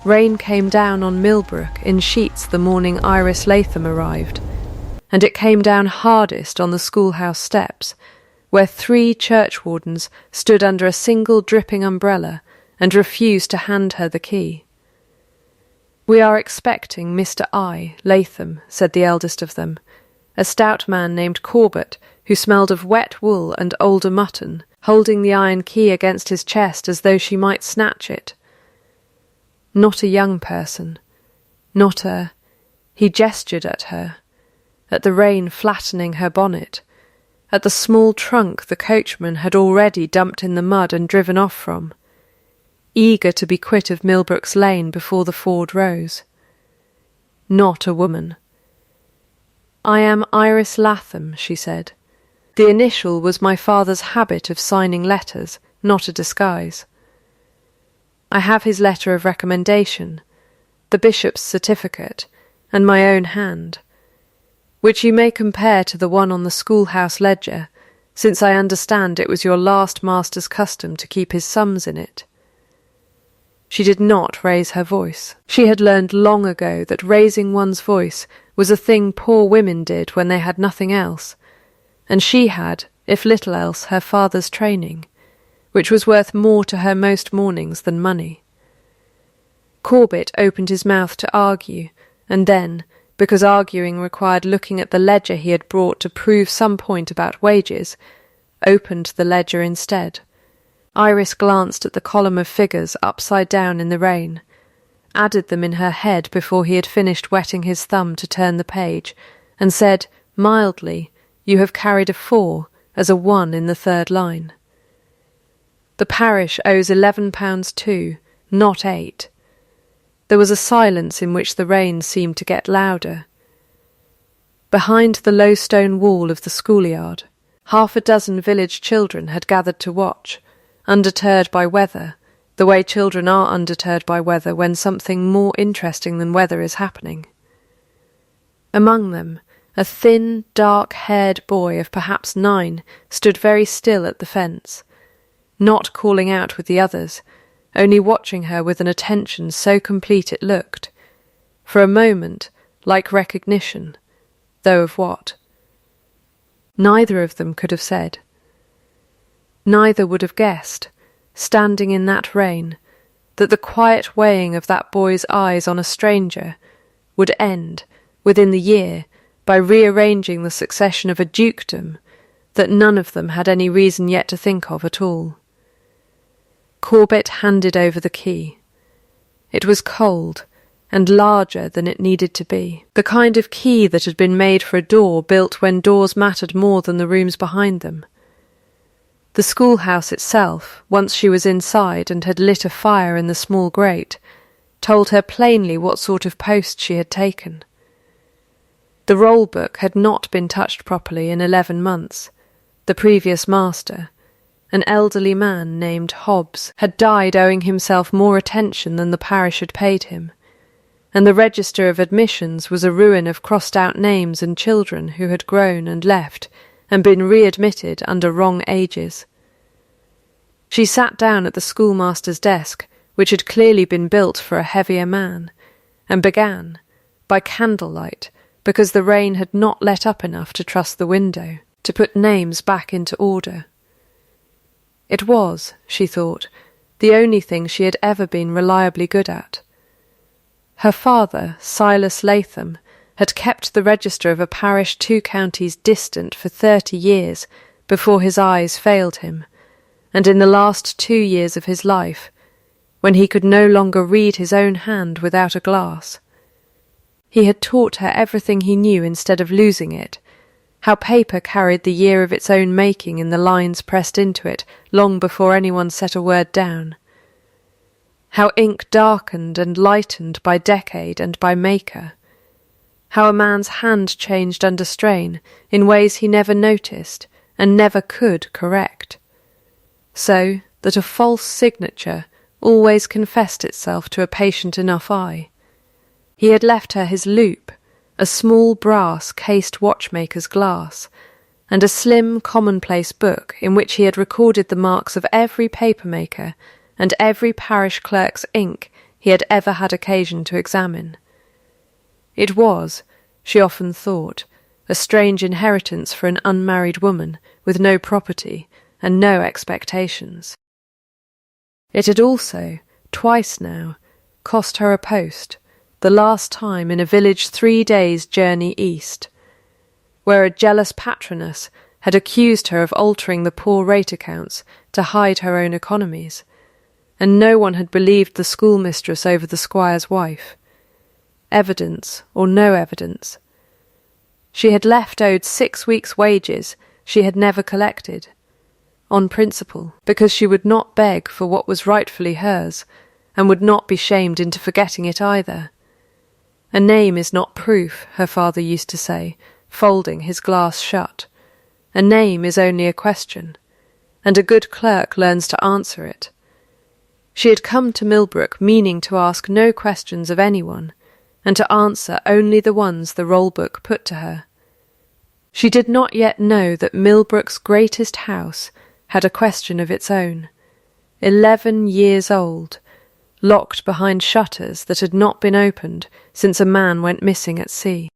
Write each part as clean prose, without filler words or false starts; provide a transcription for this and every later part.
Rain came down on Millbrook in sheets the morning Iris Latham arrived, and it came down hardest on the schoolhouse steps, where 3 churchwardens stood under a single dripping umbrella and refused to hand her the key. "We are expecting Mr. I. Latham," said the eldest of them, a stout man named Corbett, who smelled of wet wool and older mutton, holding the iron key against his chest as though she might snatch it. Not a young person, not a— He gestured at her, at the rain flattening her bonnet, at the small trunk the coachman had already dumped in the mud and driven off from, eager to be quit of Millbrook's Lane before the ford rose. Not a woman. "I am Iris Latham," she said. "The initial was my father's habit of signing letters, not a disguise. I have his letter of recommendation, the bishop's certificate, and my own hand, which you may compare to the one on the schoolhouse ledger, since I understand it was your last master's custom to keep his sums in it." She did not raise her voice. She had learned long ago that raising one's voice was a thing poor women did when they had nothing else, and she had, if little else, her father's training, which was worth more to her most mornings than money. Corbett opened his mouth to argue, and then, because arguing required looking at the ledger he had brought to prove some point about wages, opened the ledger instead. Iris glanced at the column of figures upside down in the rain, added them in her head before he had finished wetting his thumb to turn the page, and said, mildly, "You have carried a 4 as a 1 in the 3rd line. The parish owes £11 too, not 8. There was a silence in which the rain seemed to get louder. Behind the low stone wall of the schoolyard, 6 village children had gathered to watch, undeterred by weather, the way children are undeterred by weather when something more interesting than weather is happening. Among them, a thin, dark-haired boy of perhaps 9 stood very still at the fence, not calling out with the others, only watching her with an attention so complete it looked, for a moment, like recognition, though of what? Neither of them could have said. Neither would have guessed, standing in that rain, that the quiet weighing of that boy's eyes on a stranger would end, within the year, by rearranging the succession of a dukedom that none of them had any reason yet to think of at all. Corbett handed over the key. It was cold, and larger than it needed to be, the kind of key that had been made for a door built when doors mattered more than the rooms behind them. The schoolhouse itself, once she was inside and had lit a fire in the small grate, told her plainly what sort of post she had taken. The roll book had not been touched properly in 11 months. The previous master, an elderly man named Hobbs, had died owing himself more attention than the parish had paid him, and the register of admissions was a ruin of crossed-out names and children who had grown and left and been readmitted under wrong ages. She sat down at the schoolmaster's desk, which had clearly been built for a heavier man, and began, by candlelight, because the rain had not let up enough to trust the window, to put names back into order. It was, she thought, the only thing she had ever been reliably good at. Her father, Silas Latham, had kept the register of a parish 2 counties distant for 30 years before his eyes failed him, and in the last 2 years of his life, when he could no longer read his own hand without a glass. He had taught her everything he knew instead of losing it, how paper carried the year of its own making in the lines pressed into it long before anyone set a word down, how ink darkened and lightened by decade and by maker, how a man's hand changed under strain in ways he never noticed and never could correct, so that a false signature always confessed itself to a patient enough eye. He had left her his loop, a small brass-cased watchmaker's glass, and a slim, commonplace book in which he had recorded the marks of every papermaker and every parish clerk's ink he had ever had occasion to examine. It was, she often thought, a strange inheritance for an unmarried woman with no property and no expectations. It had also, twice now, cost her a post, the last time in a village 3 days' journey east, where a jealous patroness had accused her of altering the poor rate accounts to hide her own economies, and no one had believed the schoolmistress over the squire's wife. Evidence or no evidence. She had left owed 6 weeks' wages she had never collected, on principle, because she would not beg for what was rightfully hers, and would not be shamed into forgetting it either. A name is not proof, her father used to say, folding his glass shut. A name is only a question, and a good clerk learns to answer it. She had come to Millbrook meaning to ask no questions of anyone, and to answer only the ones the roll-book put to her. She did not yet know that Millbrook's greatest house had a question of its own, 11 years old, locked behind shutters that had not been opened since a man went missing at sea.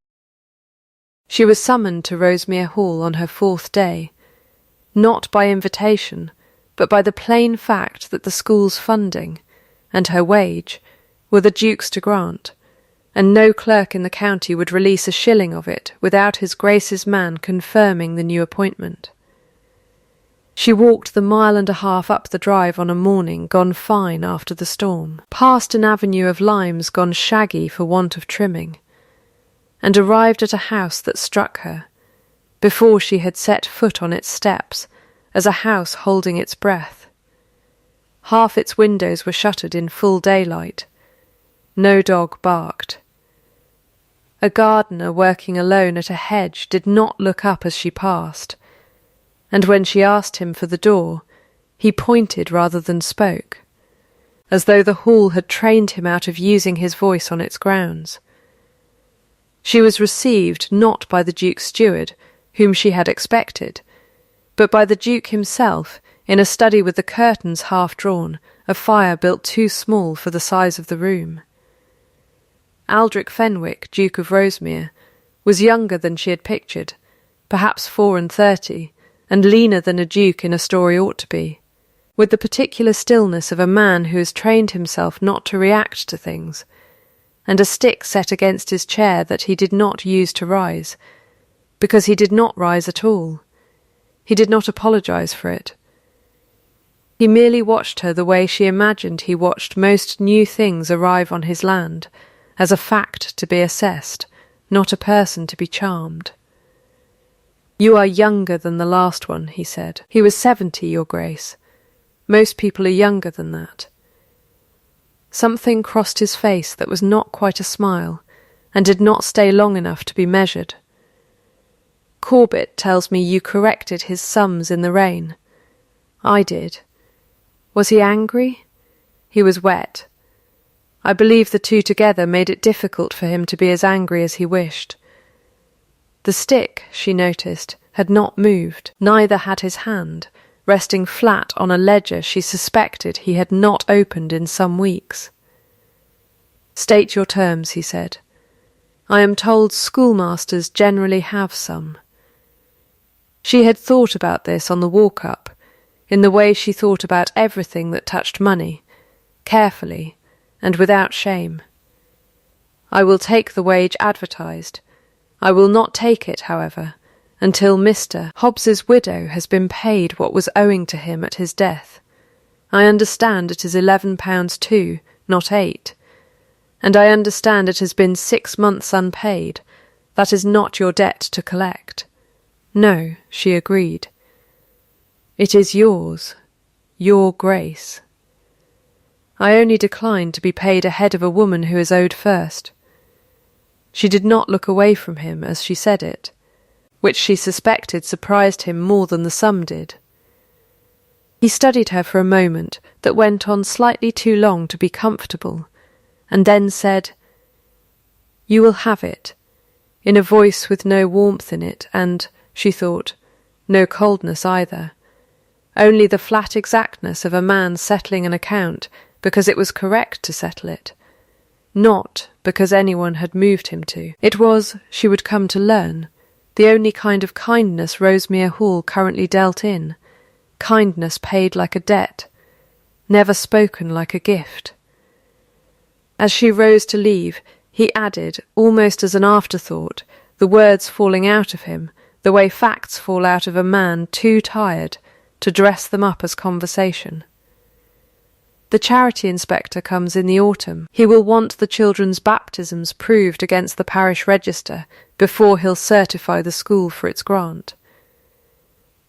She was summoned to Rosemere Hall on her 4th day, not by invitation, but by the plain fact that the school's funding, and her wage, were the Duke's to grant, and no clerk in the county would release a shilling of it without his Grace's man confirming the new appointment. She walked the 1.5 miles up the drive on a morning gone fine after the storm, past an avenue of limes gone shaggy for want of trimming, and arrived at a house that struck her, before she had set foot on its steps, as a house holding its breath. Half its windows were shuttered in full daylight. No dog barked. A gardener working alone at a hedge did not look up as she passed, and when she asked him for the door, he pointed rather than spoke, as though the hall had trained him out of using his voice on its grounds. She was received not by the Duke's steward, whom she had expected, but by the Duke himself in a study with the curtains half drawn, a fire built too small for the size of the room. Aldric Fenwick, Duke of Rosemere, was younger than she had pictured, perhaps 34, and leaner than a duke in a story ought to be, with the particular stillness of a man who has trained himself not to react to things, and a stick set against his chair that he did not use to rise, because he did not rise at all. He did not apologize for it. He merely watched her the way she imagined he watched most new things arrive on his land, as a fact to be assessed, not a person to be charmed. "You are younger than the last one," he said. "He was 70, Your Grace. Most people are younger than that." Something crossed his face that was not quite a smile, and did not stay long enough to be measured. "Corbett tells me you corrected his sums in the rain." "I did." "Was he angry?" "He was wet. I believe the two together made it difficult for him to be as angry as he wished." The stick, she noticed, had not moved, neither had his hand, resting flat on a ledger she suspected he had not opened in some weeks. "State your terms," he said. "I am told schoolmasters generally have some." She had thought about this on the walk-up, in the way she thought about everything that touched money, carefully, and without shame. "I will take the wage advertised. I will not take it, however, until Mr. Hobbs's widow has been paid what was owing to him at his death. I understand it is £11 too, not 8. And I understand it has been 6 months unpaid. That is not your debt to collect." "No," she agreed. "It is yours, your Grace." "I only decline to be paid ahead of a woman who is owed first." She did not look away from him as she said it, which she suspected surprised him more than the sum did. He studied her for a moment that went on slightly too long to be comfortable, and then said, "You will have it," in a voice with no warmth in it, and, she thought, no coldness either, only the flat exactness of a man settling an account because it was correct to settle it, not because anyone had moved him to. It was, she would come to learn, the only kind of kindness Rosemere Hall currently dealt in, kindness paid like a debt, never spoken like a gift. As she rose to leave, he added, almost as an afterthought, the words falling out of him, the way facts fall out of a man too tired to dress them up as conversation. The charity inspector comes in the autumn. He will want the children's baptisms proved against the parish register before he'll certify the school for its grant.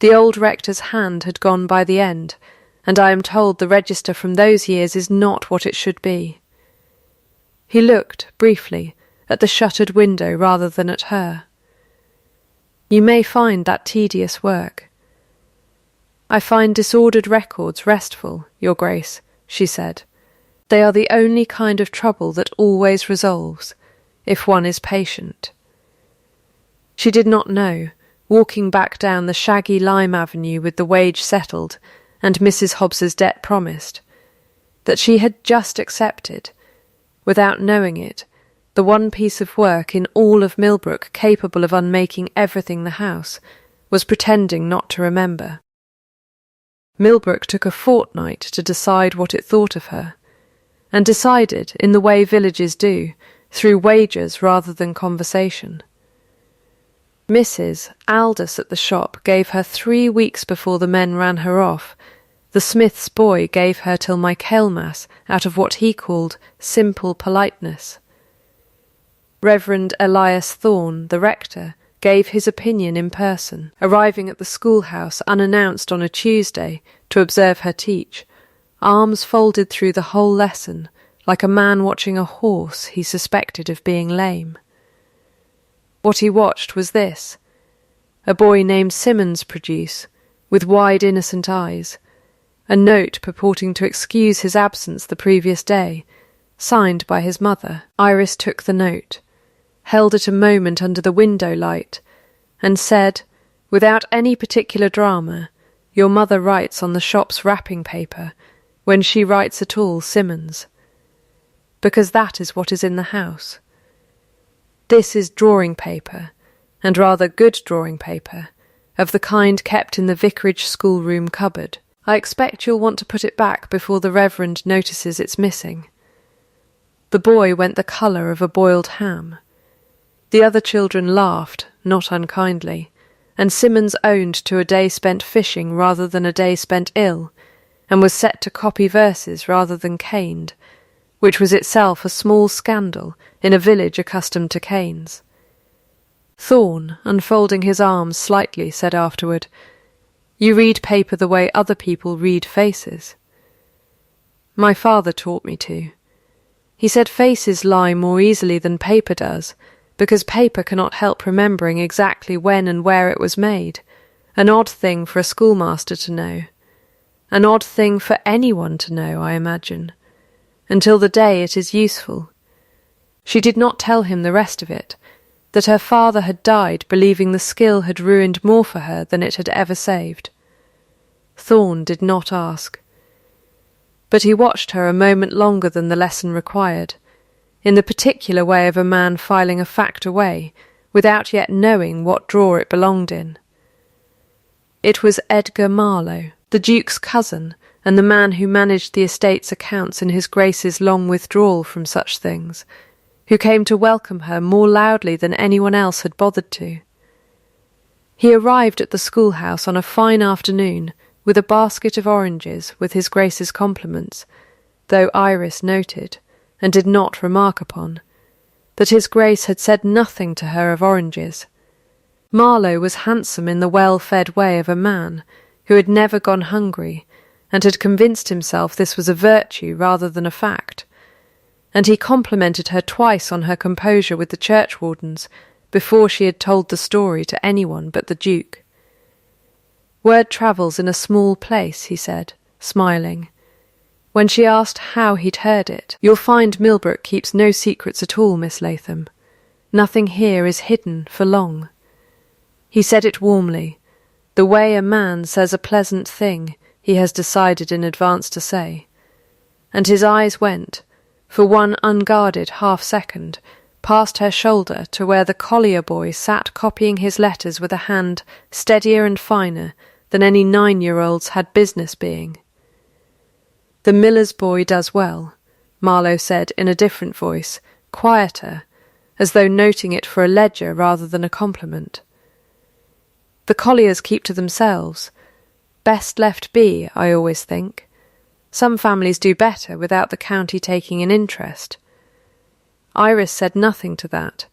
The old rector's hand had gone by the end, and I am told the register from those years is not what it should be. He looked, briefly, at the shuttered window rather than at her. You may find that tedious work. I find disordered records restful, Your Grace, she said. They are the only kind of trouble that always resolves, if one is patient. She did not know, walking back down the shaggy lime avenue with the wage settled and Mrs. Hobbs's debt promised, that she had just accepted, without knowing it, the one piece of work in all of Millbrook capable of unmaking everything the house was pretending not to remember. Millbrook took a fortnight to decide what it thought of her, and decided in the way villages do, through wagers rather than conversation. Mrs. Aldous at the shop gave her 3 weeks before the men ran her off. The smith's boy gave her till Michaelmas out of what he called simple politeness. Reverend Elias Thorne, the rector, gave his opinion in person, arriving at the schoolhouse unannounced on a Tuesday to observe her teach, arms folded through the whole lesson, like a man watching a horse he suspected of being lame. What he watched was this: a boy named Simmons produce, with wide innocent eyes, a note purporting to excuse his absence the previous day, signed by his mother. Iris took the note, held it a moment under the window light, and said, without any particular drama, your mother writes on the shop's wrapping paper, when she writes at all, Simmons, because that is what is in the house. This is drawing paper, and rather good drawing paper, of the kind kept in the vicarage schoolroom cupboard. I expect you'll want to put it back before the Reverend notices it's missing. The boy went the colour of a boiled ham. The other children laughed, not unkindly, and Simmons owned to a day spent fishing rather than a day spent ill, and was set to copy verses rather than caned, which was itself a small scandal in a village accustomed to canes. Thorne, unfolding his arms slightly, said afterward, You read paper the way other people read faces. My father taught me to. He said faces lie more easily than paper does, because paper cannot help remembering exactly when and where it was made, an odd thing for a schoolmaster to know, an odd thing for anyone to know, I imagine, until the day it is useful. She did not tell him the rest of it, that her father had died believing the skill had ruined more for her than it had ever saved. Thorne did not ask. But he watched her a moment longer than the lesson required, in the particular way of a man filing a fact away, without yet knowing what drawer it belonged in. It was Edgar Marlowe, the Duke's cousin, and the man who managed the estate's accounts in his Grace's long withdrawal from such things, who came to welcome her more loudly than anyone else had bothered to. He arrived at the schoolhouse on a fine afternoon with a basket of oranges with his Grace's compliments, though Iris noted, and did not remark upon, that his Grace had said nothing to her of oranges. Marlowe was handsome in the well-fed way of a man who had never gone hungry, and had convinced himself this was a virtue rather than a fact, and he complimented her twice on her composure with the churchwardens before she had told the story to anyone but the Duke. Word travels in a small place, he said, smiling. When she asked how he'd heard it, You'll find Millbrook keeps no secrets at all, Miss Latham. Nothing here is hidden for long. He said it warmly, the way a man says a pleasant thing he has decided in advance to say, and his eyes went, for one unguarded half-second, past her shoulder to where the collier boy sat copying his letters with a hand steadier and finer than any 9-year-old's had business being. "The miller's boy does well," Marlowe said in a different voice, quieter, as though noting it for a ledger rather than a compliment. "The colliers keep to themselves. Best left be, I always think. Some families do better without the county taking an interest." Iris said nothing to that,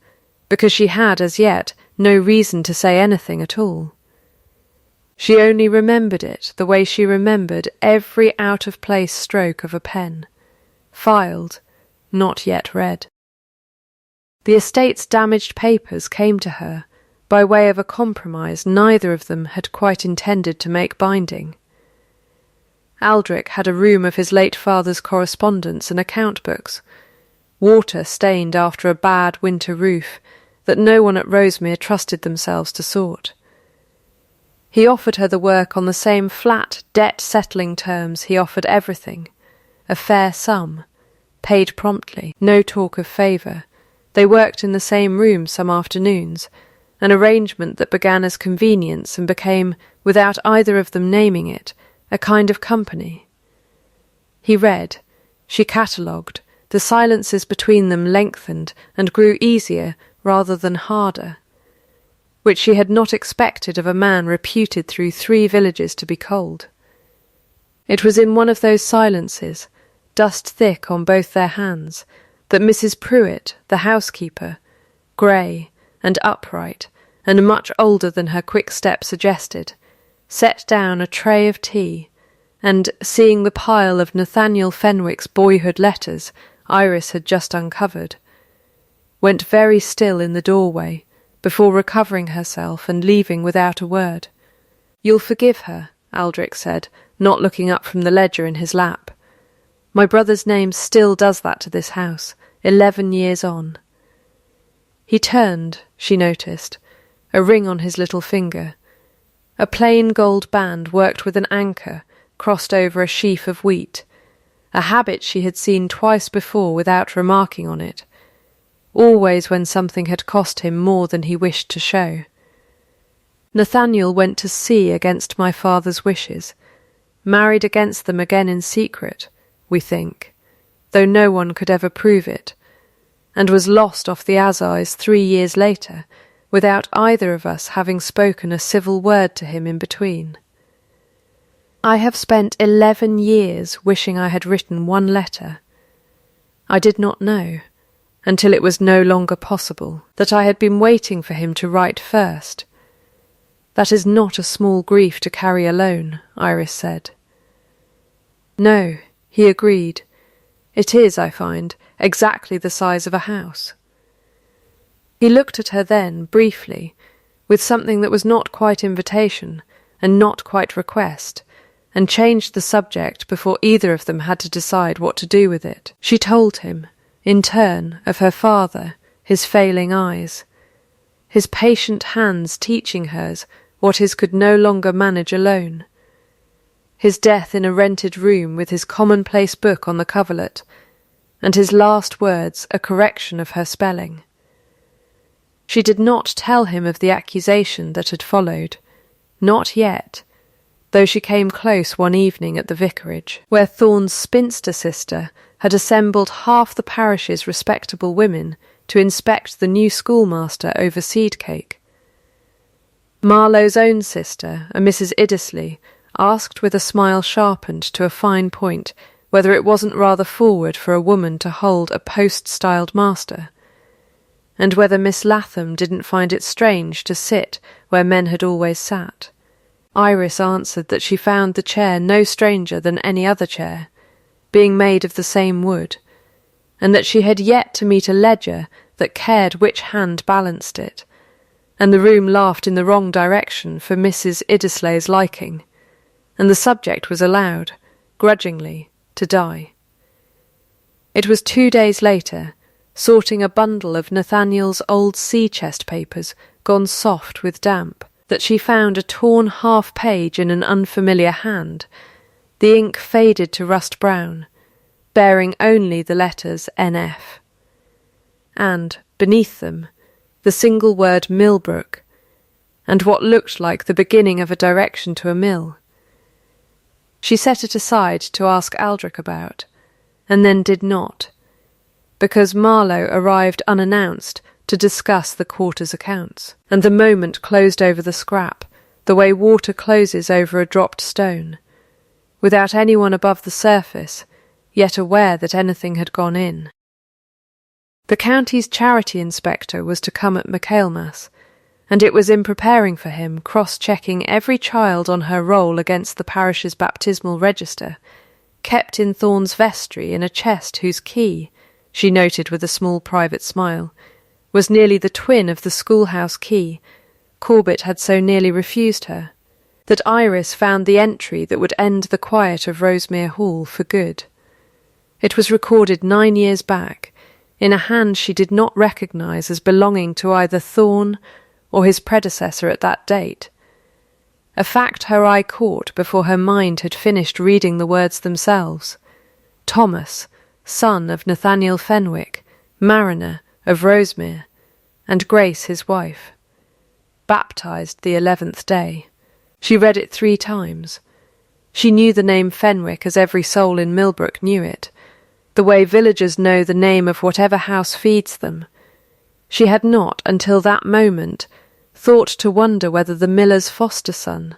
because she had as yet no reason to say anything at all. She only remembered it the way she remembered every out-of-place stroke of a pen, filed, not yet read. The estate's damaged papers came to her by way of a compromise neither of them had quite intended to make binding. Aldrich had a room of his late father's correspondence and account books, water stained after a bad winter roof that no one at Rosemere trusted themselves to sort. He offered her the work on the same flat, debt-settling terms he offered everything, a fair sum, paid promptly, no talk of favour. They worked in the same room some afternoons, an arrangement that began as convenience and became, without either of them naming it, a kind of company. He read, she catalogued, the silences between them lengthened and grew easier rather than harder, which she had not expected of a man reputed through 3 villages to be cold. It was in one of those silences, dust thick on both their hands, that Mrs. Pruitt, the housekeeper, grey and upright and much older than her quick step suggested, set down a tray of tea, and, seeing the pile of Nathaniel Fenwick's boyhood letters Iris had just uncovered, went very still in the doorway before recovering herself and leaving without a word. "You'll forgive her," Aldrich said, not looking up from the ledger in his lap. "My brother's name still does that to this house, 11 years on." He turned, she noticed, a ring on his little finger. A plain gold band worked with an anchor crossed over a sheaf of wheat, a habit she had seen twice before without remarking on it, always when something had cost him more than he wished to show. "Nathaniel went to sea against my father's wishes, married against them again in secret, we think, though no one could ever prove it, and was lost off the Azores 3 years later, without either of us having spoken a civil word to him in between. I have spent 11 years wishing I had written one letter. I did not know, until it was no longer possible, that I had been waiting for him to write first. That is not a small grief to carry alone," Iris said. "No," he agreed. "It is, I find, exactly the size of a house." He looked at her then, briefly, with something that was not quite invitation and not quite request, and changed the subject before either of them had to decide what to do with it. She told him, in turn, of her father, his failing eyes, his patient hands teaching hers what his could no longer manage alone, his death in a rented room with his commonplace book on the coverlet, and his last words a correction of her spelling. She did not tell him of the accusation that had followed, not yet, though she came close one evening at the vicarage, where Thorne's spinster sister had assembled half the parish's respectable women to inspect the new schoolmaster over seed cake. Marlowe's own sister, a Mrs. Iddesleigh, asked with a smile sharpened to a fine point whether it wasn't rather forward for a woman to hold a post-styled master, and whether Miss Latham didn't find it strange to sit where men had always sat. Iris answered that she found the chair no stranger than any other chair, being made of the same wood, and that she had yet to meet a ledger that cared which hand balanced it, and the room laughed in the wrong direction for Mrs. Iddesleigh's liking, and the subject was allowed, grudgingly, to die. It was 2 days later, sorting a bundle of Nathaniel's old sea-chest papers gone soft with damp, that she found a torn half-page in an unfamiliar hand, the ink faded to rust brown, bearing only the letters NF. And, beneath them, the single word Millbrook, and what looked like the beginning of a direction to a mill. She set it aside to ask Aldrich about, and then did not, because Marlowe arrived unannounced to discuss the quarter's accounts, and the moment closed over the scrap, the way water closes over a dropped stone, without anyone above the surface, yet aware that anything had gone in. The county's charity inspector was to come at Michaelmas, and it was in preparing for him, cross-checking every child on her roll against the parish's baptismal register, kept in Thorne's vestry in a chest whose key, she noted with a small private smile, was nearly the twin of the schoolhouse key Corbett had so nearly refused her, that Iris found the entry that would end the quiet of Rosemere Hall for good. It was recorded 9 years back, in a hand she did not recognise as belonging to either Thorne or his predecessor at that date, a fact her eye caught before her mind had finished reading the words themselves. Thomas, son of Nathaniel Fenwick, mariner of Rosemere, and Grace his wife. Baptised the 11th day. She read it 3 times. She knew the name Fenwick as every soul in Millbrook knew it, the way villagers know the name of whatever house feeds them. She had not, until that moment, thought to wonder whether the miller's foster son,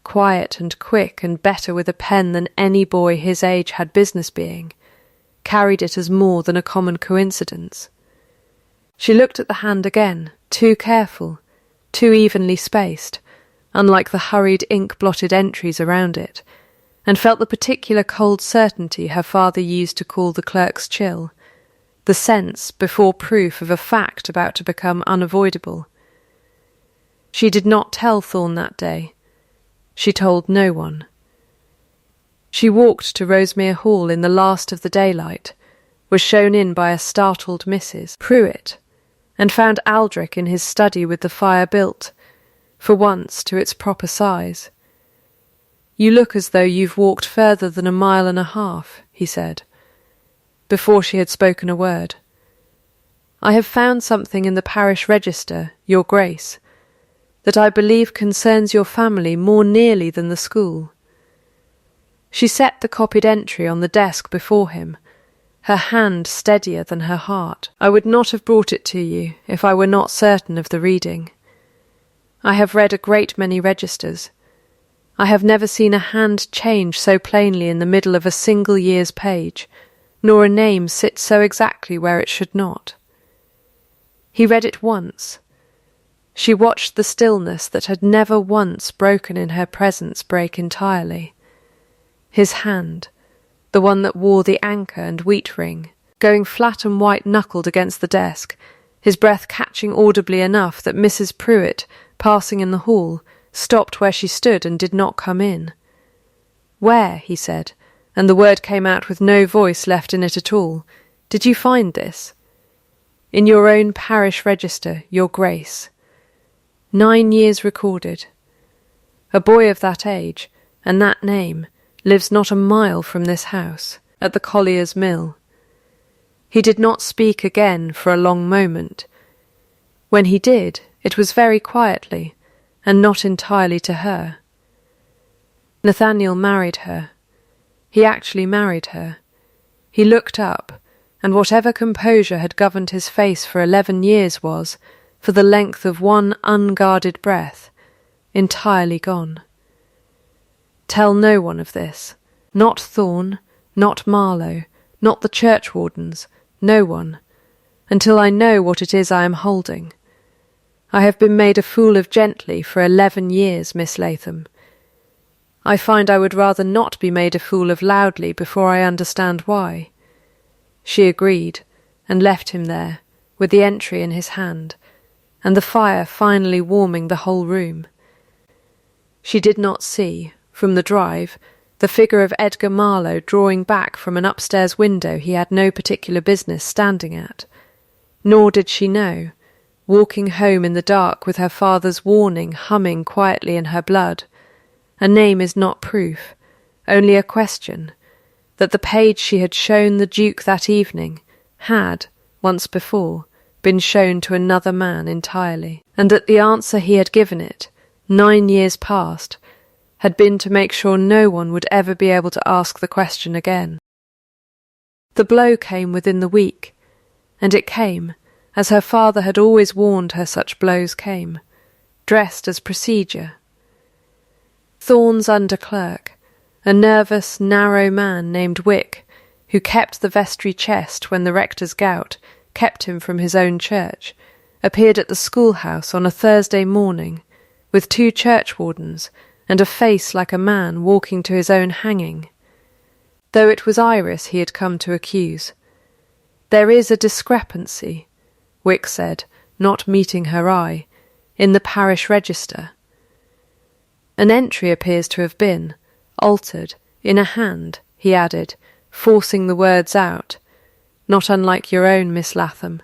quiet and quick and better with a pen than any boy his age had business being, carried it as more than a common coincidence. She looked at the hand again, too careful, too evenly spaced, unlike the hurried ink-blotted entries around it, and felt the particular cold certainty her father used to call the clerk's chill, the sense before proof of a fact about to become unavoidable. She did not tell Thorne that day. She told no one. She walked to Rosemere Hall in the last of the daylight, was shown in by a startled Mrs. Pruitt, and found Aldrich in his study with the fire built, for once to its proper size. "You look as though you've walked further than 1.5 miles, he said, before she had spoken a word. "I have found something in the parish register, Your Grace, that I believe concerns your family more nearly than the school." She set the copied entry on the desk before him, her hand steadier than her heart. "I would not have brought it to you if I were not certain of the reading. I have read a great many registers. I have never seen a hand change so plainly in the middle of a single year's page, nor a name sit so exactly where it should not." He read it once. She watched the stillness that had never once broken in her presence break entirely. His hand, the one that wore the anchor and wheat ring, going flat and white-knuckled against the desk, his breath catching audibly enough that Mrs. Pruitt, passing in the hall, stopped where she stood and did not come in. "Where?" he said, and the word came out with no voice left in it at all. "Did you find this?" "In your own parish register, Your Grace. 9 years recorded. A boy of that age, and that name, lives not a mile from this house, at the collier's mill." He did not speak again for a long moment. When he did, it was very quietly, and not entirely to her. Nathaniel married her. He actually married her. He looked up, and whatever composure had governed his face for 11 years was, for the length of one unguarded breath, entirely gone. "Tell no one of this. Not Thorne, not Marlowe, not the churchwardens, no one, until I know what it is I am holding. I have been made a fool of gently for 11 years, Miss Latham. I find I would rather not be made a fool of loudly before I understand why." She agreed, and left him there, with the entry in his hand, and the fire finally warming the whole room. She did not see, from the drive, the figure of Edgar Marlowe drawing back from an upstairs window he had no particular business standing at, nor did she know, walking home in the dark with her father's warning humming quietly in her blood, "A name is not proof, only a question," that the page she had shown the Duke that evening had, once before, been shown to another man entirely, and that the answer he had given it, 9 years past, had been to make sure no one would ever be able to ask the question again. The blow came within the week, and it came, as her father had always warned her such blows came, dressed as procedure. Thorne's under-clerk, a nervous, narrow man named Wick, who kept the vestry chest when the rector's gout kept him from his own church, appeared at the schoolhouse on a Thursday morning, with 2 churchwardens and a face like a man walking to his own hanging. Though it was Iris he had come to accuse. "There is a discrepancy," Wick said, not meeting her eye, "in the parish register. An entry appears to have been altered in a hand," he added, forcing the words out, "not unlike your own, Miss Latham."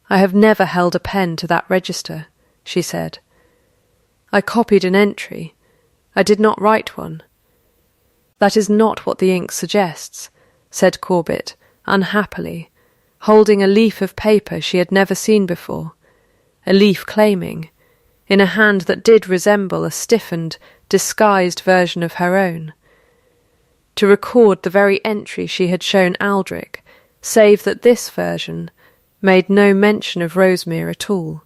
"I have never held a pen to that register," she said. "I copied an entry. I did not write one." "That is not what the ink suggests," said Corbett, unhappily, holding a leaf of paper she had never seen before, a leaf claiming, in a hand that did resemble a stiffened, disguised version of her own, to record the very entry she had shown Aldrich, save that this version made no mention of Rosemere at all,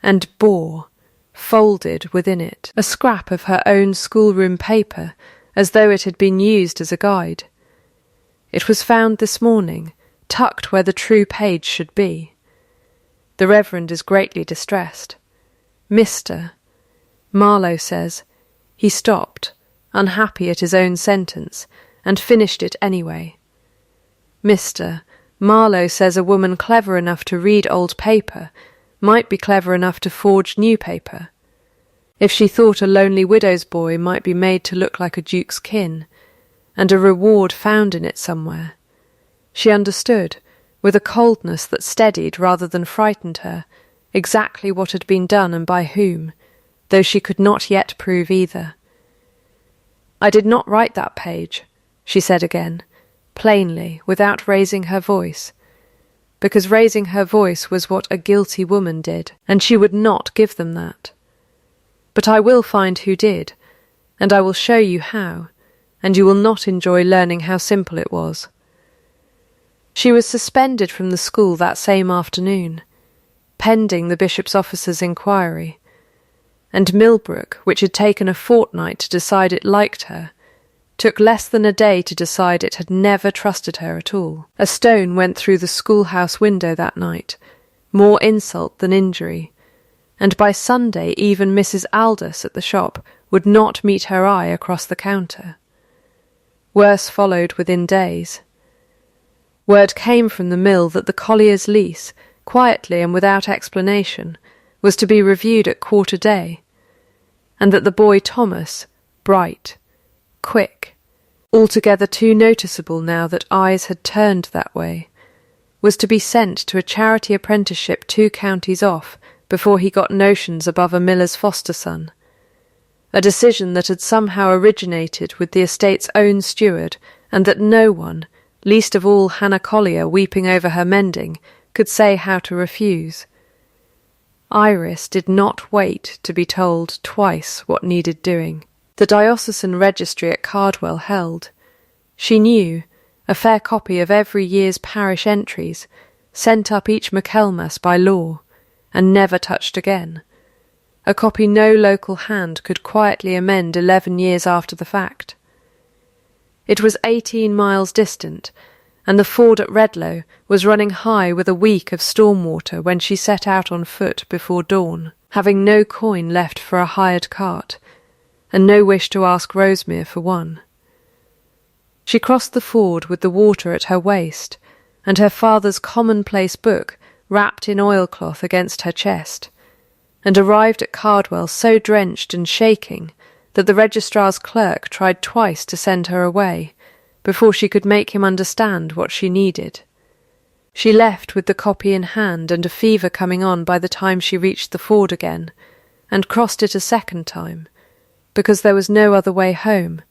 and bore, folded within it, a scrap of her own schoolroom paper, as though it had been used as a guide. It was found this morning, tucked where the true page should be. The Reverend is greatly distressed. "Mr. Marlowe says," he stopped, unhappy at his own sentence, and finished it anyway. "Mr. Marlowe says a woman clever enough to read old paper might be clever enough to forge new paper. If she thought a lonely widow's boy might be made to look like a duke's kin, and a reward found in it somewhere, she understood, with a coldness that steadied rather than frightened her, exactly what had been done and by whom, though she could not yet prove either. "I did not write that page," she said again, plainly, without raising her voice, because raising her voice was what a guilty woman did, and she would not give them that. "But I will find who did, and I will show you how, and you will not enjoy learning how simple it was." She was suspended from the school that same afternoon, pending the bishop's officer's inquiry, and Millbrook, which had taken a fortnight to decide it liked her, took less than a day to decide it had never trusted her at all. A stone went through the schoolhouse window that night, more insult than injury, and by Sunday even Mrs. Aldous at the shop would not meet her eye across the counter. Worse followed within days. Word came from the mill that the collier's lease, quietly and without explanation, was to be reviewed at quarter day, and that the boy Thomas, bright, quick, altogether too noticeable now that eyes had turned that way, was to be sent to a charity apprenticeship 2 counties off before he got notions above a miller's foster son, a decision that had somehow originated with the estate's own steward, and that no one, least of all Hannah Collier weeping over her mending, could say how to refuse. Iris did not wait to be told twice what needed doing. The diocesan registry at Cardwell held, she knew, a fair copy of every year's parish entries, sent up each Michaelmas by law, and never touched again, a copy no local hand could quietly amend 11 years after the fact. It was 18 miles distant, and the ford at Redlow was running high with a week of storm water when she set out on foot before dawn, having no coin left for a hired cart, and no wish to ask Rosemere for one. She crossed the ford with the water at her waist, and her father's commonplace book wrapped in oilcloth against her chest, and arrived at Cardwell so drenched and shaking that the registrar's clerk tried twice to send her away, before she could make him understand what she needed. She left with the copy in hand and a fever coming on by the time she reached the ford again, and crossed it a second time, because there was no other way home,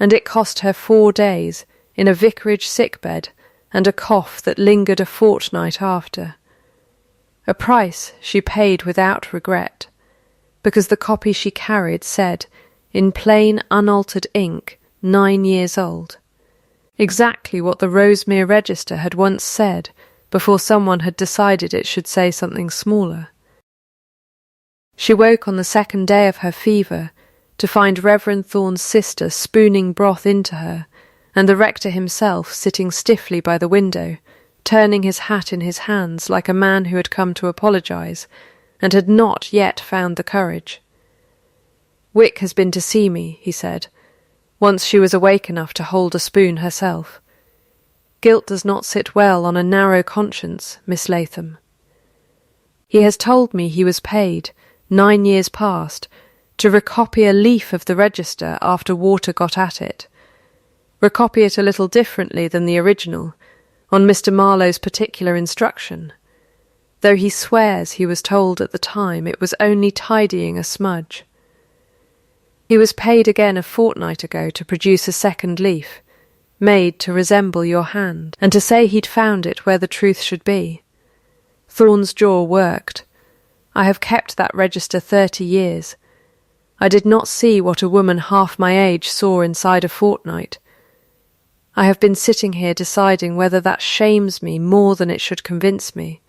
and it cost her 4 days in a vicarage sickbed and a cough that lingered a fortnight after. A price she paid without regret, because the copy she carried said, in plain unaltered ink, 9 years old. Exactly what the Rosemere Register had once said before someone had decided it should say something smaller. She woke on the 2nd day of her fever to find Reverend Thorne's sister spooning broth into her, and the rector himself sitting stiffly by the window, turning his hat in his hands like a man who had come to apologise, and had not yet found the courage. "Wick has been to see me," he said, once she was awake enough to hold a spoon herself. "Guilt does not sit well on a narrow conscience, Miss Latham. He has told me he was paid, 9 years past, to recopy a leaf of the register after water got at it. Recopy it a little differently than the original, on Mr. Marlowe's particular instruction, though he swears he was told at the time it was only tidying a smudge. He was paid again a fortnight ago to produce a second leaf, made to resemble your hand, and to say he'd found it where the truth should be." Thorne's jaw worked. "I have kept that register 30 years. I did not see what a woman half my age saw inside a fortnight. I have been sitting here deciding whether that shames me more than it should convince me,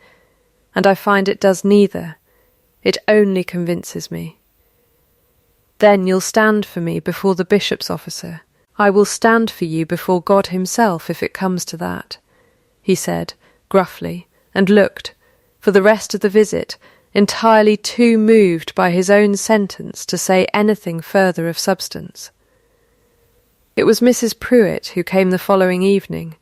and I find it does neither. It only convinces me. Then you'll stand for me before the bishop's officer. I will stand for you before God himself if it comes to that," he said, gruffly, and looked, for the rest of the visit, entirely too moved by his own sentence to say anything further of substance. It was Mrs. Pruitt who came the following evening,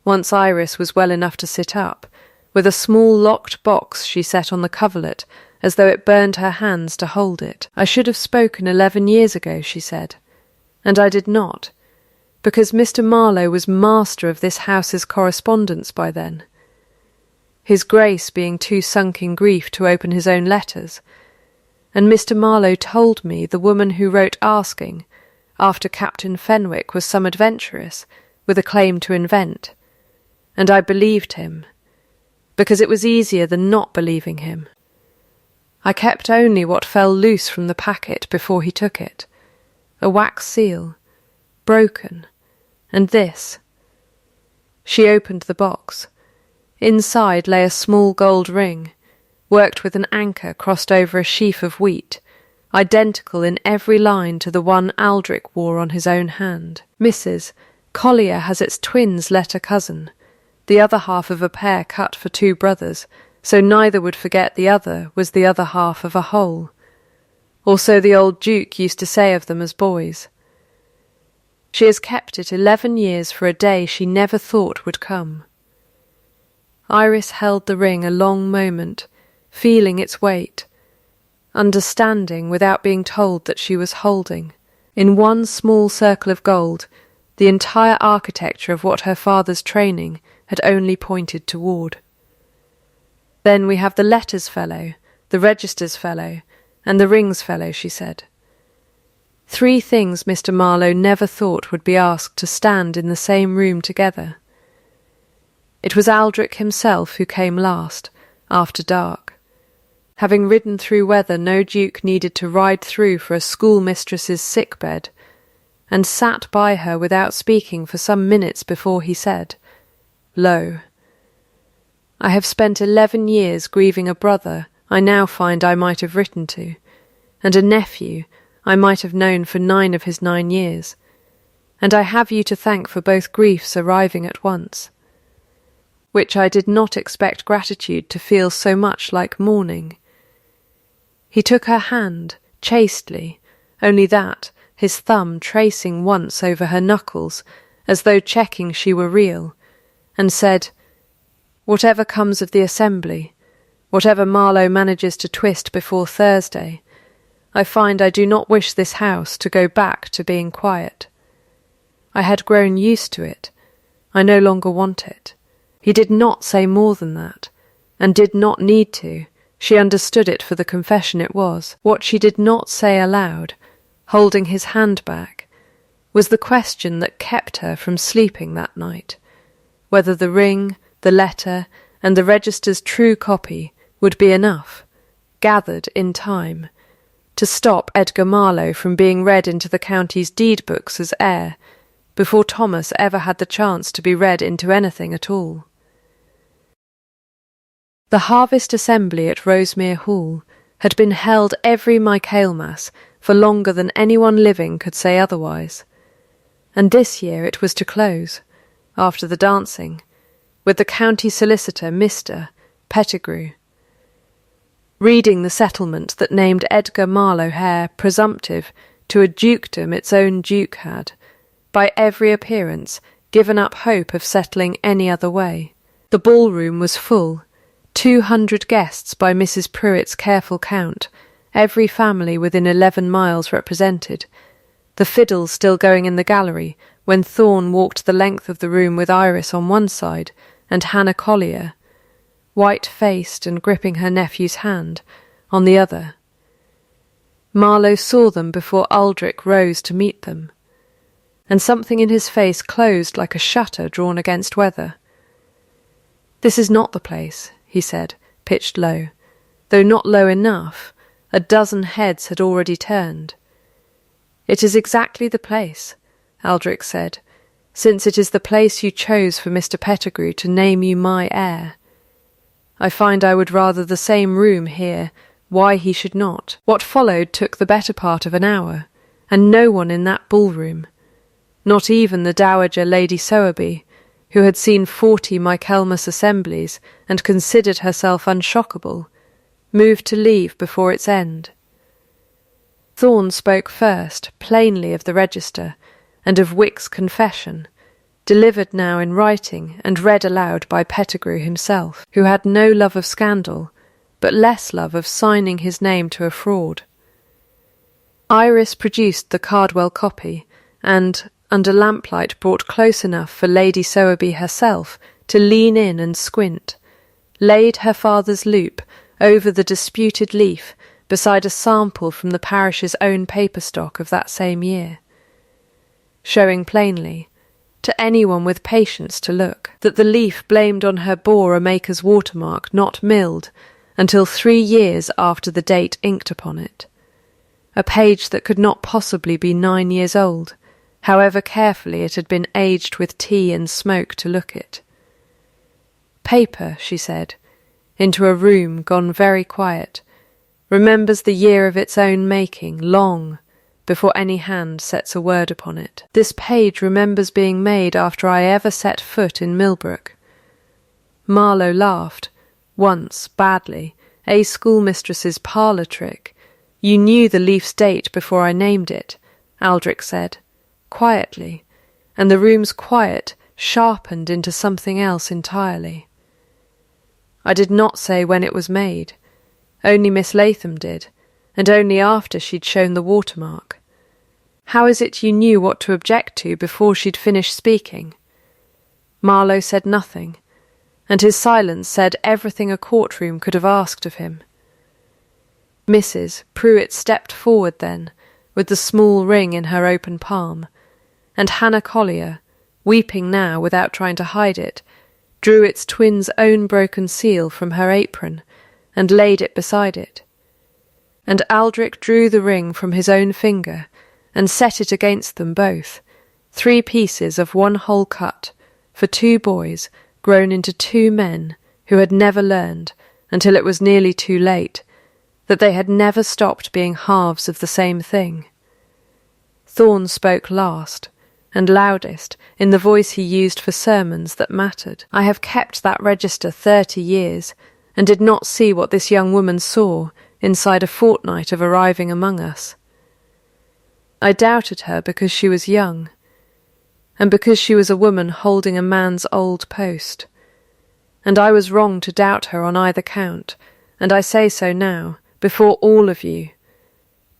once Iris was well enough to sit up, with a small locked box she set on the coverlet, as though it burned her hands to hold it. "I should have spoken 11 years ago," she said, "and I did not, because Mr. Marlowe was master of this house's correspondence by then, his Grace being too sunk in grief to open his own letters, and Mr. Marlowe told me the woman who wrote asking, after Captain Fenwick was some adventuress, with a claim to invent, and I believed him, because it was easier than not believing him. I kept only what fell loose from the packet before he took it, a wax seal, broken, and this." She opened the box. Inside lay a small gold ring, worked with an anchor crossed over a sheaf of wheat, identical in every line to the one Aldrich wore on his own hand. "Mrs. Collier has its twin's letter cousin, the other half of a pair cut for 2 brothers, so neither would forget the other was the other half of a whole. Or so the old Duke used to say of them as boys. She has kept it 11 years for a day she never thought would come." Iris held the ring a long moment, feeling its weight, understanding without being told that she was holding, in one small circle of gold, the entire architecture of what her father's training had only pointed toward. "Then we have the letters fellow, the registers fellow, and the rings fellow," she said. 3 things Mr. Marlowe never thought would be asked to stand in the same room together. It was Aldrich himself who came last, after dark. Having ridden through weather no duke needed to ride through for a schoolmistress's sick-bed, and sat by her without speaking for some minutes before he said, "Lo, I have spent 11 years grieving a brother I now find I might have written to, and a nephew I might have known for 9 of his 9 years, and I have you to thank for both griefs arriving at once, which I did not expect gratitude to feel so much like mourning." He took her hand, chastely, only that, his thumb tracing once over her knuckles, as though checking she were real, and said, "Whatever comes of the assembly, whatever Marlowe manages to twist before Thursday, I find I do not wish this house to go back to being quiet. I had grown used to it. I no longer want it." He did not say more than that, and did not need to. She understood it for the confession it was. What she did not say aloud, holding his hand back, was the question that kept her from sleeping that night, whether the ring, the letter, and the register's true copy would be enough, gathered in time, to stop Edgar Marlowe from being read into the county's deed books as heir, before Thomas ever had the chance to be read into anything at all. The Harvest Assembly at Rosemere Hall had been held every Michaelmas for longer than anyone living could say otherwise, and this year it was to close, after the dancing, with the county solicitor, Mr. Pettigrew, reading the settlement that named Edgar Marlowe heir presumptive to a dukedom its own duke had, by every appearance, given up hope of settling any other way. The ballroom was full, 200 guests by Mrs. Pruitt's careful count, every family within 11 miles represented, the fiddles still going in the gallery when Thorne walked the length of the room with Iris on one side and Hannah Collier, white-faced and gripping her nephew's hand, on the other. Marlowe saw them before Aldrich rose to meet them, and something in his face closed like a shutter drawn against weather. "This is not the place," he said, pitched low, though not low enough. A dozen heads had already turned. "It is exactly the place," Aldrich said, "since it is the place you chose for Mr. Pettigrew to name you my heir. I find I would rather the same room here, why he should not." What followed took the better part of an hour, and no one in that ballroom, not even the Dowager Lady Sowerby, who had seen 40 Michaelmas assemblies and considered herself unshockable, moved to leave before its end. Thorne spoke first, plainly of the register, and of Wick's confession, delivered now in writing and read aloud by Pettigrew himself, who had no love of scandal, but less love of signing his name to a fraud. Iris produced the Cardwell copy, and, under lamplight brought close enough for Lady Sowerby herself to lean in and squint, laid her father's loop over the disputed leaf beside a sample from the parish's own paper stock of that same year, showing plainly, to anyone with patience to look, that the leaf blamed on her bore a maker's watermark not milled until 3 years after the date inked upon it, a page that could not possibly be 9 years old, however carefully it had been aged with tea and smoke to look it. "Paper," she said, into a room gone very quiet, remembers the year of its own making long before any hand sets a word upon it. This page remembers being made after I ever set foot in Millbrook. Marlowe laughed, once, badly, a schoolmistress's parlour trick. "You knew the leaf's date before I named it," Aldrich said, quietly, and the room's quiet sharpened into something else entirely. "I did not say when it was made. Only Miss Latham did, and only after she'd shown the watermark. How is it you knew what to object to before she'd finished speaking?" Marlowe said nothing, and his silence said everything a courtroom could have asked of him. Mrs. Pruitt stepped forward then, with the small ring in her open palm, and Hannah Collier, weeping now without trying to hide it, drew its twin's own broken seal from her apron and laid it beside it. And Aldrich drew the ring from his own finger and set it against them both, 3 pieces of one whole cut, for 2 boys grown into 2 men who had never learned, until it was nearly too late, that they had never stopped being halves of the same thing. Thorne spoke last, and loudest, in the voice he used for sermons that mattered. "I have kept that register 30 years, and did not see what this young woman saw inside a fortnight of arriving among us. I doubted her because she was young, and because she was a woman holding a man's old post. And I was wrong to doubt her on either count, and I say so now, before all of you,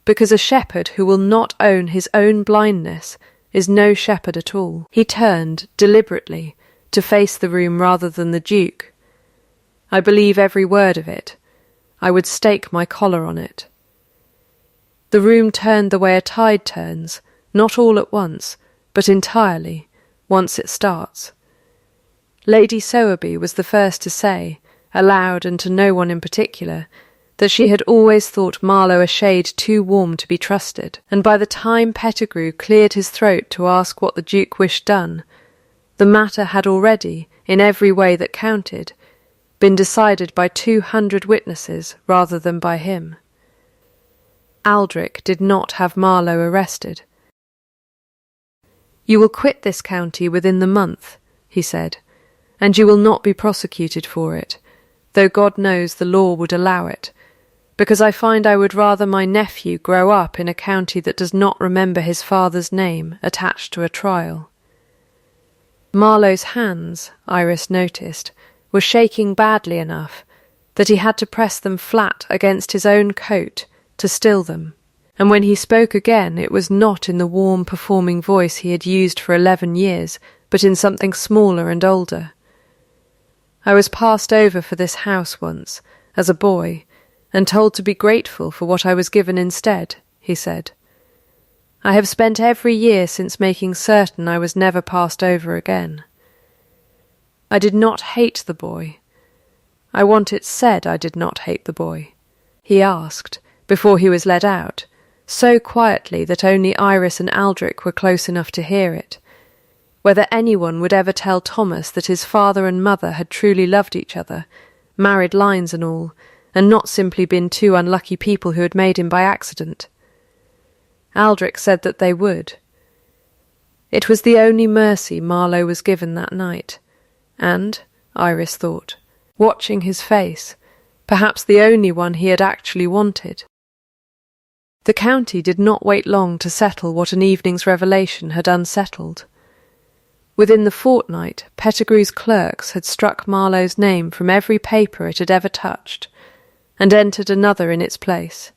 because a shepherd who will not own his own blindness is no shepherd at all." He turned, deliberately, to face the room rather than the Duke. "I believe every word of it. I would stake my collar on it." The room turned the way a tide turns, not all at once, but entirely, once it starts. Lady Sowerby was the first to say, aloud and to no one in particular, that she had always thought Marlowe a shade too warm to be trusted, and by the time Pettigrew cleared his throat to ask what the Duke wished done, the matter had already, in every way that counted, been decided by 200 witnesses rather than by him. Aldrich did not have Marlowe arrested. "You will quit this county within the month," he said, "and you will not be prosecuted for it, though God knows the law would allow it, because I find I would rather my nephew grow up in a county that does not remember his father's name attached to a trial." Marlowe's hands, Iris noticed, were shaking badly enough that he had to press them flat against his own coat to still them, and when he spoke again it was not in the warm performing voice he had used for 11 years, but in something smaller and older. "I was passed over for this house once, as a boy, and told to be grateful for what I was given instead," he said. "I have spent every year since making certain I was never passed over again. I did not hate the boy. I want it said I did not hate the boy," he asked, before he was let out, so quietly that only Iris and Aldrich were close enough to hear it, whether anyone would ever tell Thomas that his father and mother had truly loved each other, married lines and all, and not simply been two unlucky people who had made him by accident. Aldrich said that they would. It was the only mercy Marlowe was given that night, and, Iris thought, watching his face, perhaps the only one he had actually wanted. The county did not wait long to settle what an evening's revelation had unsettled. Within the fortnight, Pettigrew's clerks had struck Marlowe's name from every paper it had ever touched, and entered another in its place.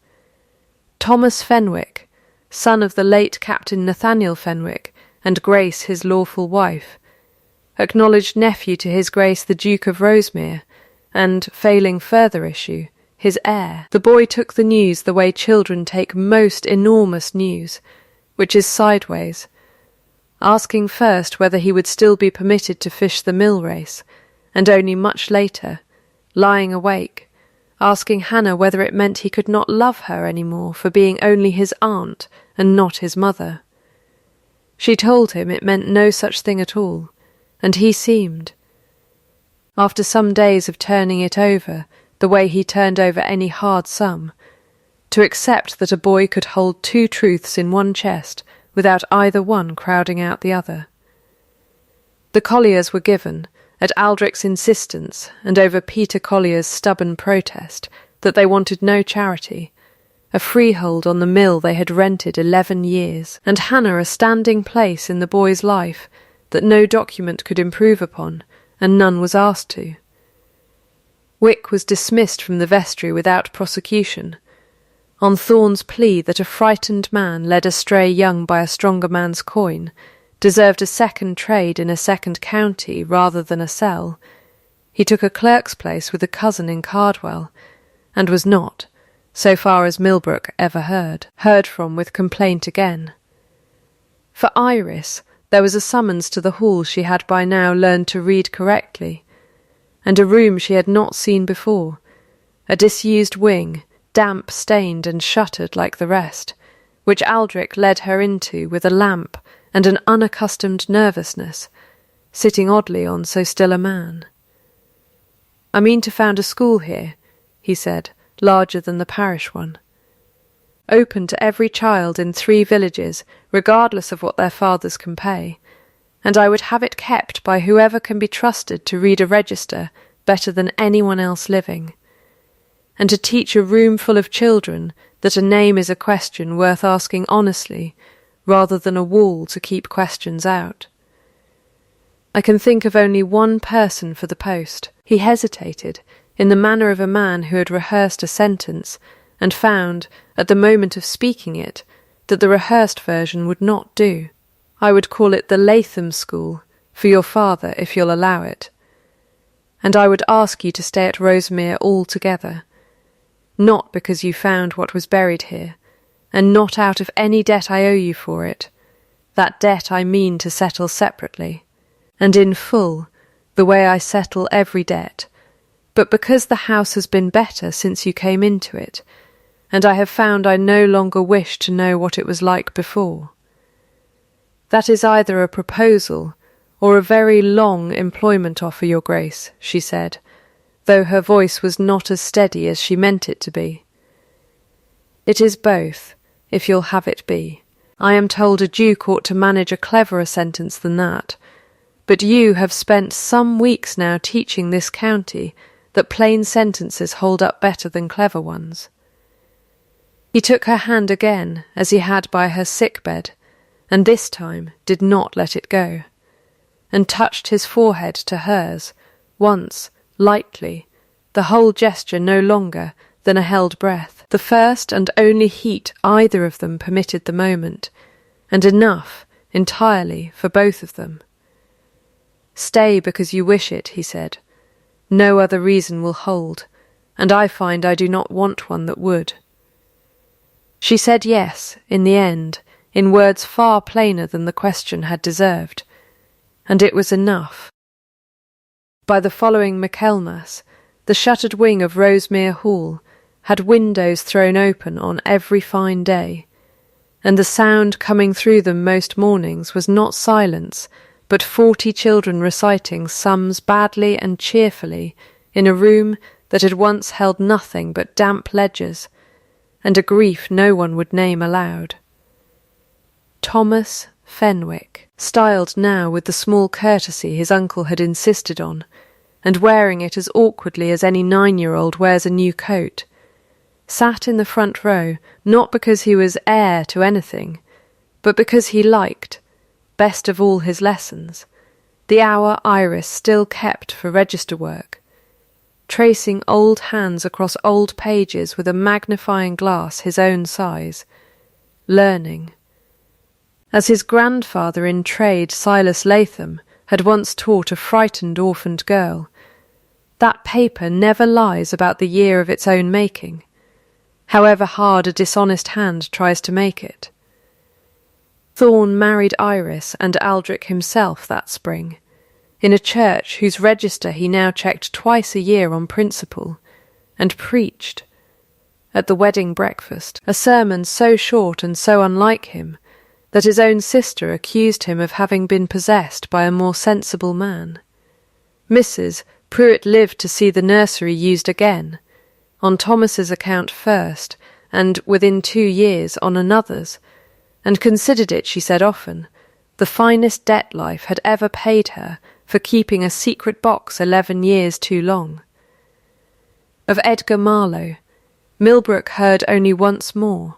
Thomas Fenwick, son of the late Captain Nathaniel Fenwick, and Grace his lawful wife, acknowledged nephew to his Grace the Duke of Rosemere, and, failing further issue, his heir. The boy took the news the way children take most enormous news, which is sideways, asking first whether he would still be permitted to fish the mill race, and only much later, lying awake, asking Hannah whether it meant he could not love her any more for being only his aunt and not his mother. She told him it meant no such thing at all, and he seemed, after some days of turning it over, the way he turned over any hard sum, to accept that a boy could hold two truths in one chest without either one crowding out the other. The Colliers were given, at Aldrich's insistence and over Peter Collier's stubborn protest that they wanted no charity, a freehold on the mill they had rented 11 years, and Hannah a standing place in the boy's life that no document could improve upon, and none was asked to. Wick was dismissed from the vestry without prosecution, on Thorne's plea that a frightened man led astray young by a stronger man's coin deserved a second trade in a second county rather than a cell. He took a clerk's place with a cousin in Cardwell, and was not, so far as Millbrook ever heard from with complaint again. For Iris, there was a summons to the hall she had by now learned to read correctly, and a room she had not seen before, a disused wing, damp-stained and shuttered like the rest, which Aldrich led her into with a lamp and an unaccustomed nervousness, sitting oddly on so still a man. "I mean to found a school here," he said, larger than the parish one, "open to every child in 3 villages, regardless of what their fathers can pay, and I would have it kept by whoever can be trusted to read a register better than anyone else living, and to teach a room full of children that a name is a question worth asking honestly, rather than a wall to keep questions out. I can think of only one person for the post." He hesitated, in the manner of a man who had rehearsed a sentence, and found, at the moment of speaking it, that the rehearsed version would not do. "I would call it the Latham School, for your father, if you'll allow it. And I would ask you to stay at Rosemere altogether, not because you found what was buried here, and not out of any debt I owe you for it, That debt I mean to settle separately, and in full, the way I settle every debt, but because the house has been better since you came into it, and I have found I no longer wish to know what it was like before. That is either a proposal or a very long employment offer, Your Grace, she said, though her voice was not as steady as she meant it to be. It is both, if you'll have it be. I am told a duke ought to manage a cleverer sentence than that, but you have spent some weeks now teaching this county that plain sentences hold up better than clever ones. He took her hand again, as he had by her sick-bed, and this time did not let it go, and touched his forehead to hers, once, lightly, the whole gesture no longer than a held breath, the first and only heat either of them permitted the moment, and enough, entirely, for both of them. "Stay because you wish it," he said. "No other reason will hold, and I find I do not want one that would." She said yes, in the end, in words far plainer than the question had deserved, and it was enough. By the following Michaelmas, the shuttered wing of Rosemere Hall had windows thrown open on every fine day, and the sound coming through them most mornings was not silence, but 40 children reciting sums badly and cheerfully in a room that had once held nothing but damp ledgers, and a grief no one would name aloud. Thomas Fenwick, styled now with the small courtesy his uncle had insisted on, and wearing it as awkwardly as any 9-year-old wears a new coat, sat in the front row not because he was heir to anything, but because he liked, best of all his lessons, the hour Iris still kept for register work, tracing old hands across old pages with a magnifying glass his own size, learning. As his grandfather in trade, Silas Latham, had once taught a frightened orphaned girl, that paper never lies about the year of its own making, however hard a dishonest hand tries to make it. Thorne married Iris and Aldrich himself that spring, in a church whose register he now checked twice a year on principle, and preached, at the wedding breakfast, a sermon so short and so unlike him that his own sister accused him of having been possessed by a more sensible man. Mrs. Pruitt lived to see the nursery used again, on Thomas's account first, and within 2 years on another's, and considered it, she said often, the finest debt life had ever paid her for keeping a secret box 11 years too long. Of Edgar Marlowe, Millbrook heard only once more,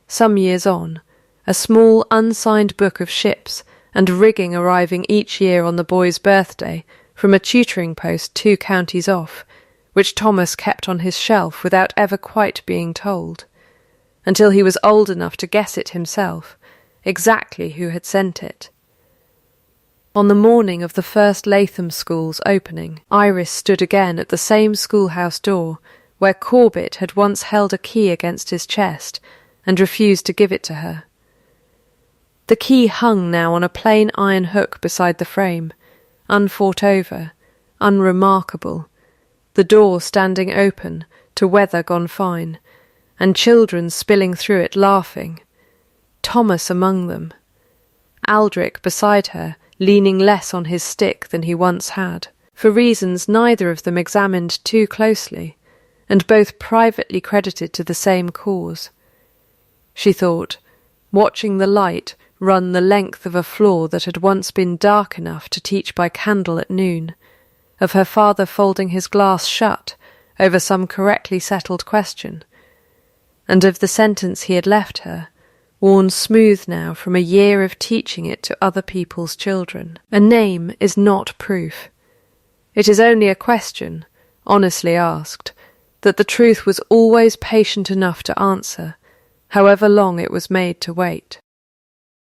some years on, a small unsigned book of ships and rigging arriving each year on the boy's birthday from a tutoring post 2 counties off, which Thomas kept on his shelf without ever quite being told, until he was old enough to guess it himself, exactly who had sent it. On the morning of the first Latham School's opening, Iris stood again at the same schoolhouse door where Corbett had once held a key against his chest and refused to give it to her. The key hung now on a plain iron hook beside the frame, unfought over, unremarkable, the door standing open to weather gone fine, and children spilling through it laughing, Thomas among them, Aldrich beside her, leaning less on his stick than he once had, for reasons neither of them examined too closely, and both privately credited to the same cause. She thought, watching the light run the length of a floor that had once been dark enough to teach by candle at noon, of her father folding his glass shut over some correctly settled question, and of the sentence he had left her, worn smooth now from a year of teaching it to other people's children. A name is not proof. It is only a question, honestly asked, that the truth was always patient enough to answer, however long it was made to wait.